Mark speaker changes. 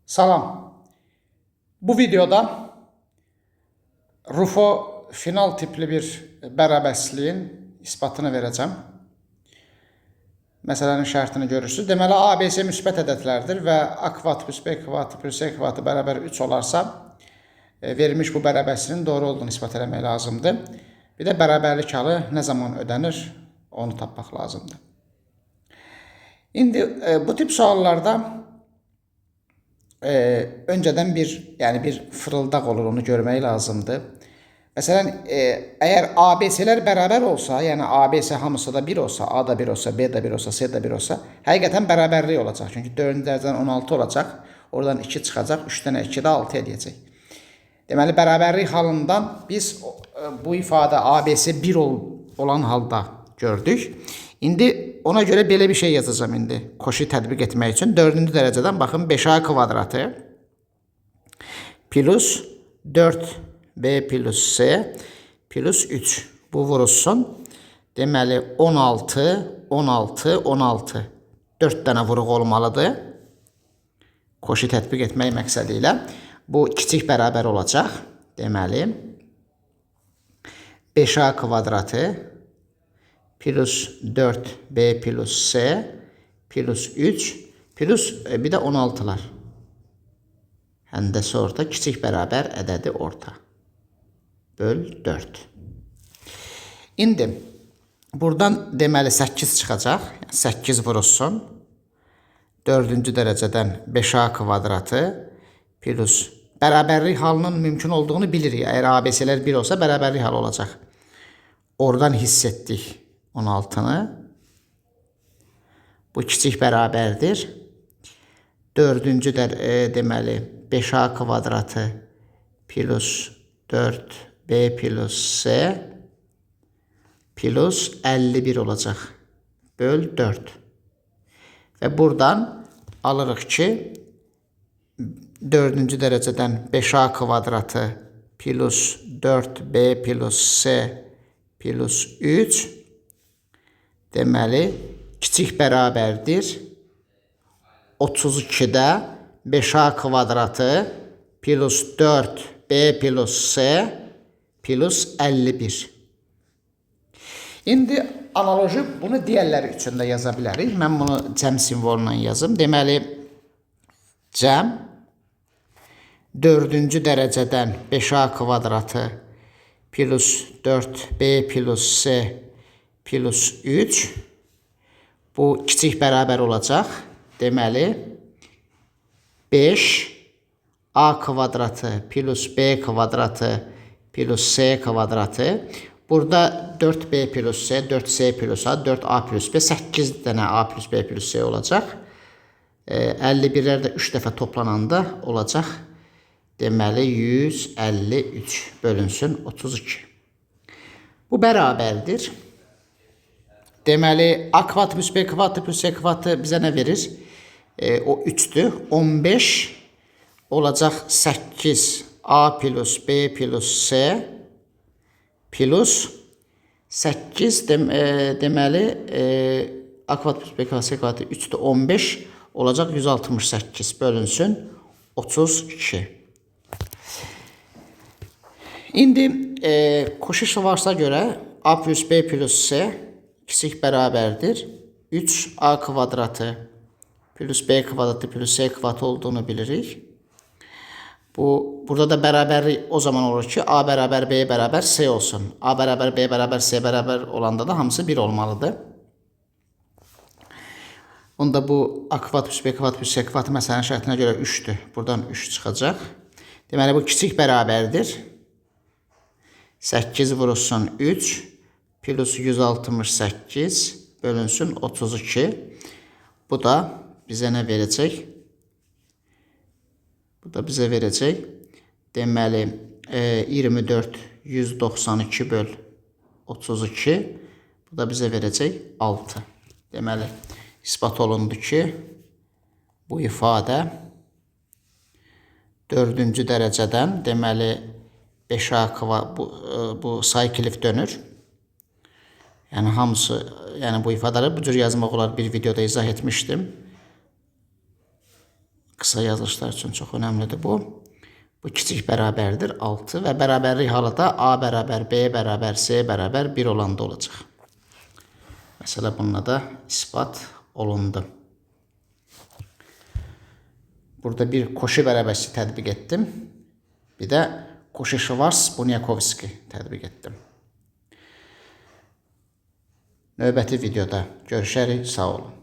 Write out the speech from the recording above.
Speaker 1: Salam. Bu videoda Rufo final tipli bir bərabərliyin isbatını verəcəm. Məsələnin şərtini görürsünüz. Deməli, ABC müsbət ədədlərdir və A kvadrat plus B kvadrat plus C kvadrat bərabər 3 olarsa, verilmiş bu bərabərliyin doğru olduğunu isbat etmək lazımdır. Bir də bərabərlik halı nə zaman ödənir, onu tapmaq lazımdır. İndi bu tip suallarda önceden bir fırıldaq olur, onu görmək lazımdır. Məsələn, eğer ABC'ler beraber olsa, yani ABC hamısı da 1 olsa, A da 1 olsa, B de 1 olsa, C de 1 olsa, həqiqətən bərabərlik olacaq. Çünkü 4-cü dərəcədən 16 olacaq, oradan 2 çıxacaq, 3-dən 2 də 6 edəcək. Deməli, bərabərlik halından biz bu ifadə ABC 1 olan halda gördük. İndi ona göre belə bir şey yazacağım indi. Koşu tətbiq etmək üçün 4-cü dərəcədən baxın 5A kvadratı plus 4B plus C plus 3. Bu vurulsun. Deməli 16, 16, 16. 4 dənə vuruq olmalıdır. Koşu tətbiq etmək məqsədi ilə. Bu kiçik bərabər olacaq. Deməli 5A kvadratı plus 4B plus C plus 3 plus bir de 16'lar. Həndəsi orta, kiçik bərabər ədədi orta. Böl 4. İndi buradan deməli 8 çıxacaq. 8 vurulsun. 4-cü dərəcədən 5A kvadratı plus bərabərlik halının mümkün olduğunu bilirik. Eğer ABC'ler 1 olsa bərabərlik halı olacaq. Oradan hiss etdik 16'nı. Bu kiçik bərabərdir. 4-cü deməli 5A kvadratı plus 4B plus C plus 51 olacaq. Böl 4. Və buradan alırıq ki 4-cü dərəcədən 5A kvadratı plus 4B plus C plus 3 deməli kiçik bərabərdir 32'də 5A kvadratı plus 4B plus C plus 51. İndi analoji bunu diğerləri üçün də yaza bilərik. Mən bunu cəm simvolundan yazım. Deməli cəm 4-cü dərəcədən 5A kvadratı plus 4B plus C plus 3. Bu kiçik bərabər olacaq. Deməli 5A kvadratı plus B kvadratı plus C kvadratı. Burada 4B plus C, 4C plus A, 4A plus B, 8 dənə A plus B plus C olacaq. 51'lər də 3 dəfə toplananda olacaq. Deməli 153 bölünsün 32. Bu bərabərdir. Deməli A kvadrat plus B kvadrat plus C kvadratı bizə nə verir? O 3'dür. 15 olacaq 8 A plus B plus C plus 8 deməli A kvadrat plus B kvadrat C kvadratı 3'dür. 15 olacaq 168 bölünsün 32. İndi koşu varsa göre A plus B plus C kiçik bərabərdir 3A kvadratı plus B kvadratı plus C kvadratı olduğunu bilirik. Burada da bərabərlik o zaman olur ki A bərabər B bərabər C olsun. A bərabər B bərabər C bərabər olanda da hamısı 1 olmalıdır. Onda bu A kvadrat plus B kvadrat plus C kvadratı məsələnin şərtinə görə 3'dür. Buradan 3 çıxacaq. Deməli bu kiçik bərabərdir. 8 vurulsun 3 plus 168 bölünsün 32. Bu da bizə nə verəcək? Bu da bizə verəcək. Deməli 24 192 böl 32. Bu da bizə verəcək 6. Deməli isbat olundu ki bu ifadə 4-cü dərəcədən deməli 5A bu sayı kilif dönür. Yani hamısı, yani bu ifadeleri bu cür yazmaq olar, bir videoda izah etmiştim. Qısa yazılışlar üçün çox önəmlidir bu. Bu kiçik bərabərdir 6 və bərabərlik halında A bərabər B bərabər C bərabər 1 olanda olacaq. Məsələ bununla da ispat olundu. Burada bir Koşi bərabərçisi tətbiq etdim. Bir də Koşi-Şvarts-Bunyakovski tətbiq etdim. Növbəti videoda görüşərik. Sağ olun.